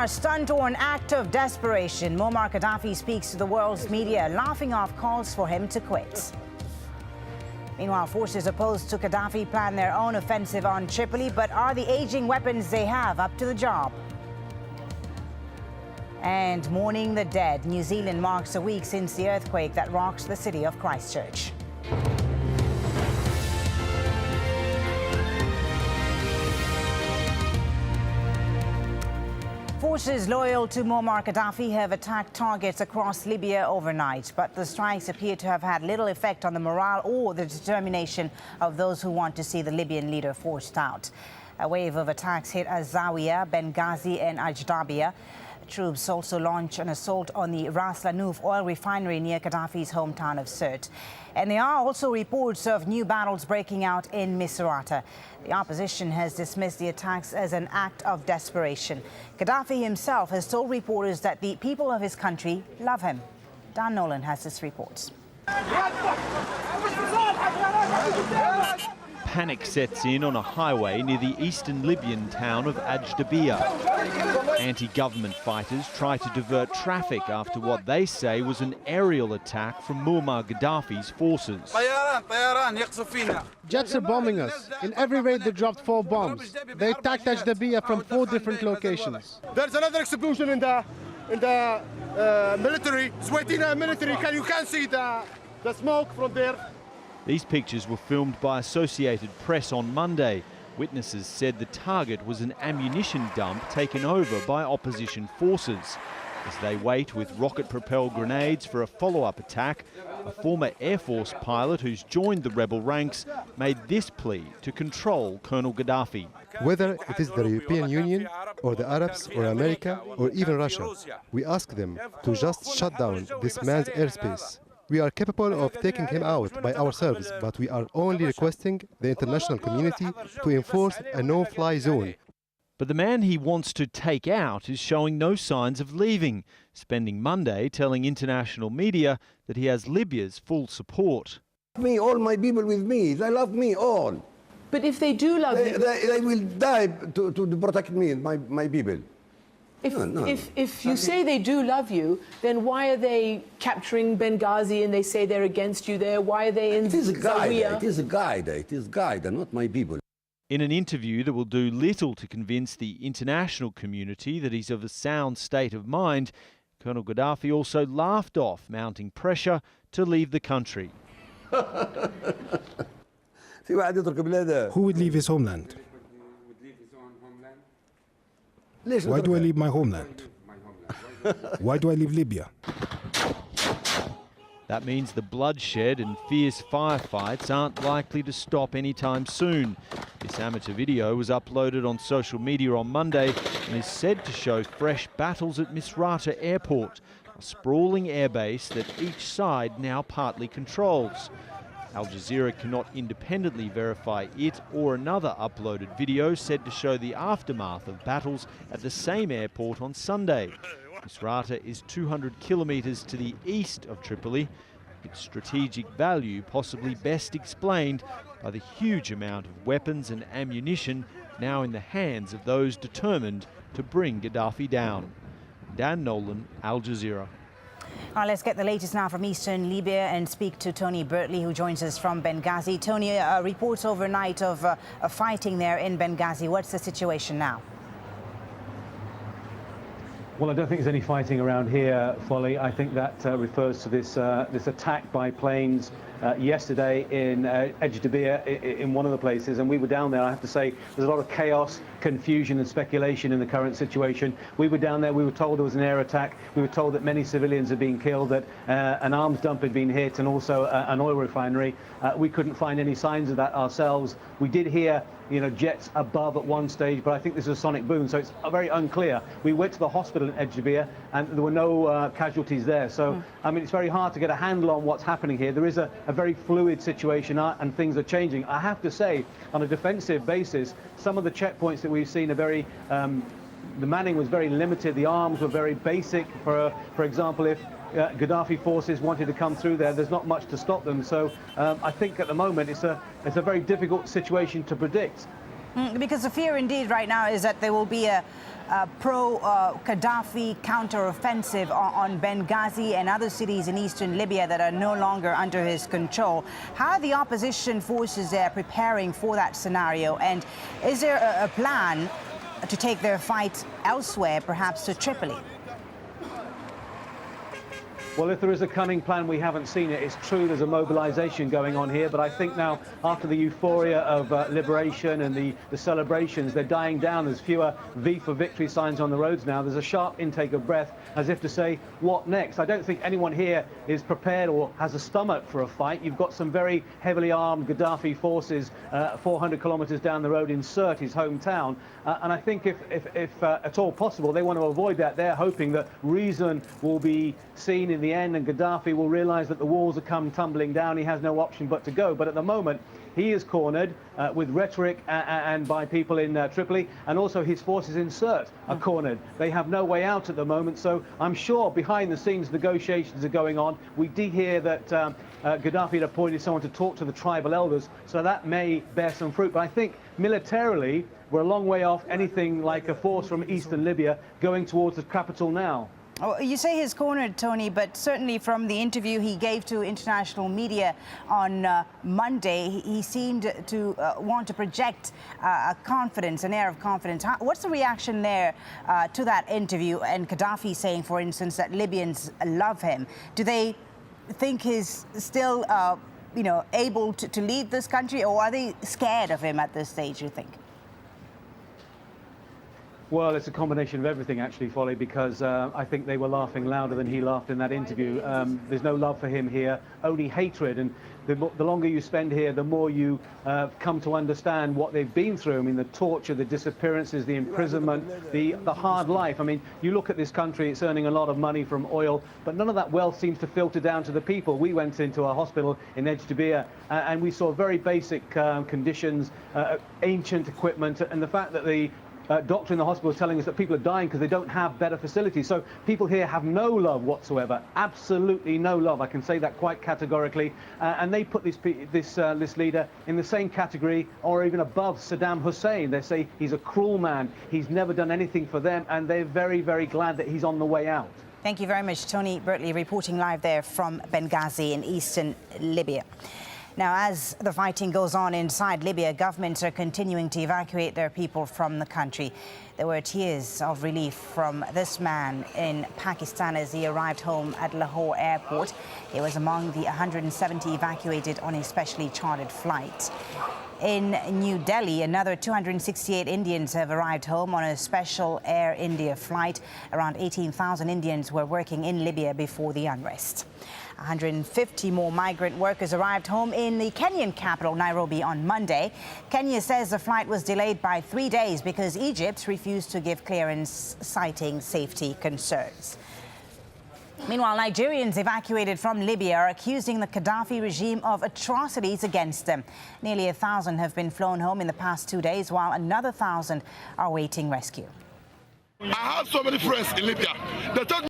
a stunt or an act of desperation? Muammar Gaddafi speaks to the world's media, laughing off calls for him to quit. Meanwhile, forces opposed to Gaddafi plan their own offensive on Tripoli, but are the aging weapons they have up to the job? And mourning the dead, New Zealand marks a week since the earthquake that rocked the city of Christchurch. Forces loyal to Muammar Gaddafi have attacked targets across Libya overnight, but the strikes appear to have had little effect on the morale or the determination of those who want to see the Libyan leader forced out. A wave of attacks hit Zawiya, Benghazi and AlJazeera. Troops also launched an assault on the Ras Lanouf oil refinery near Gaddafi's hometown of Sirte. And there are also reports of new battles breaking out in Misrata. The opposition has dismissed the attacks as an act of desperation. Gaddafi himself has told reporters that the people of his country love him. Dan Nolan has this report. Panic sets in on a highway near the eastern Libyan town of AlJazeera. Anti-government fighters try to divert traffic after what they say was an aerial attack from Muammar Gaddafi's forces. Jets are bombing us. In every raid they dropped 4 bombs. They attacked AlJazeera from 4 different locations. There's another explosion in the military. Sweatina military. You can see the smoke from there. These pictures were filmed by Associated Press on Monday. Witnesses said the target was an ammunition dump taken over by opposition forces. As they wait with rocket-propelled grenades for a follow-up attack, a former Air Force pilot who's joined the rebel ranks made this plea to control Colonel Gaddafi. Whether it is the European Union or the Arabs or America or even Russia, we ask them to just shut down this man's airspace. We are capable of taking him out by ourselves, but we are only requesting the international community to enforce a no-fly zone. But the man he wants to take out is showing no signs of leaving, spending Monday telling international media that he has Libya's full support. Me, all my people with me, they love me all. But if they do love you... They will die to protect me, my people. If you say they do love you, then why are they capturing Benghazi and they say they're against you there? Why are they in Zawiya? It is a guide, not my people. In an interview that will do little to convince the international community that he's of a sound state of mind, Colonel Gaddafi also laughed off mounting pressure to leave the country. Who would leave his homeland? Why do I leave my homeland? Why do I leave Libya? That means the bloodshed and fierce firefights aren't likely to stop anytime soon. This amateur video was uploaded on social media on Monday and is said to show fresh battles at Misrata Airport, a sprawling airbase that each side now partly controls. AlJazeera cannot independently verify it or another uploaded video said to show the aftermath of battles at the same airport on Sunday. Misrata is 200 kilometres to the east of Tripoli, its strategic value possibly best explained by the huge amount of weapons and ammunition now in the hands of those determined to bring Gaddafi down. Dan Nolan, AlJazeera. Let's get the latest now from eastern Libya and speak to Tony Bertley, who joins us from Benghazi. Tony, reports overnight of fighting there in Benghazi. What's the situation now? Well, I don't think there's any fighting around here, Folly. I think that refers to this attack by planes yesterday in AlJazeera, in one of the places, and we were down there. I have to say, there's a lot of chaos, confusion and speculation in the current situation. We were down there, we were told there was an air attack, we were told that many civilians had been killed, that an arms dump had been hit, and also an oil refinery. We couldn't find any signs of that ourselves. We did hear jets above at one stage, but I think this is a sonic boom, so it's very unclear. We went to the hospital in AlJazeera and there were no casualties there. So, I mean, it's very hard to get a handle on what's happening here. There is a very fluid situation and things are changing. I have to say, on a defensive basis, some of the checkpoints that we've seen are very, the manning was very limited, the arms were very basic. For example, if Gaddafi forces wanted to come through there, there's not much to stop them. So I think at the moment it's a very difficult situation to predict. Because the fear indeed right now is that there will be a pro-Gaddafi counter-offensive on Benghazi and other cities in eastern Libya that are no longer under his control. How are the opposition forces there preparing for that scenario? And is there a plan to take their fight elsewhere, perhaps to Tripoli? Well, if there is a cunning plan, we haven't seen it. It's true there's a mobilization going on here, but I think now, after the euphoria of liberation and the celebrations, they're dying down. There's fewer V for victory signs on the roads now. There's a sharp intake of breath, as if to say, what next? I don't think anyone here is prepared or has a stomach for a fight. You've got some very heavily armed Gaddafi forces 400 kilometers down the road in Sirte, his hometown. And I think if at all possible, they want to avoid that. They're hoping that reason will be seen in the end, and Gaddafi will realize that the walls have come tumbling down. He has no option but to go. But at the moment, he is cornered with rhetoric and by people in Tripoli, and also his forces in Sirte are cornered. They have no way out at the moment. So I'm sure behind the scenes negotiations are going on. We did hear that Gaddafi had appointed someone to talk to the tribal elders, so that may bear some fruit. But I think militarily, we're a long way off anything like a force from eastern Libya going towards the capital now. Oh, you say he's cornered, Tony, but certainly from the interview he gave to international media on Monday, he seemed to want to project a confidence, an air of confidence. What's the reaction there to that interview, and Gaddafi saying, for instance, that Libyans love him? Do they think he's still, able to lead this country, or are they scared of him at this stage, you think? Well, it's a combination of everything, actually, Folly, because I think they were laughing louder than he laughed in that interview. There's no love for him here, only hatred. And the longer you spend here, the more you come to understand what they've been through. I mean, the torture, the disappearances, the imprisonment, the hard life. I mean, you look at this country, it's earning a lot of money from oil, but none of that wealth seems to filter down to the people. We went into a hospital in AlJazeera and we saw very basic conditions, ancient equipment, and the fact that the doctor in the hospital is telling us that people are dying because they don't have better facilities. So people here have no love whatsoever, absolutely no love. I can say that quite categorically. And they put this leader in the same category or even above Saddam Hussein. They say he's a cruel man. He's never done anything for them, and they're very, very glad that he's on the way out. Thank you very much, Tony Bertley, reporting live there from Benghazi in eastern Libya. Now, as the fighting goes on inside Libya, governments are continuing to evacuate their people from the country. There were tears of relief from this man in Pakistan as he arrived home at Lahore airport. He was among the 170 evacuated on a specially chartered flight. In New Delhi, another 268 Indians have arrived home on a special Air India flight. Around 18,000 Indians were working in Libya before the unrest. 150 more migrant workers arrived home in the Kenyan capital, Nairobi, on Monday. Kenya says the flight was delayed by 3 days because Egypt refused to give clearance, citing safety concerns. Meanwhile, Nigerians evacuated from Libya are accusing the Gaddafi regime of atrocities against them. Nearly 1,000 have been flown home in the past 2 days, while another 1,000 are awaiting rescue. I have so many friends in Libya. They told me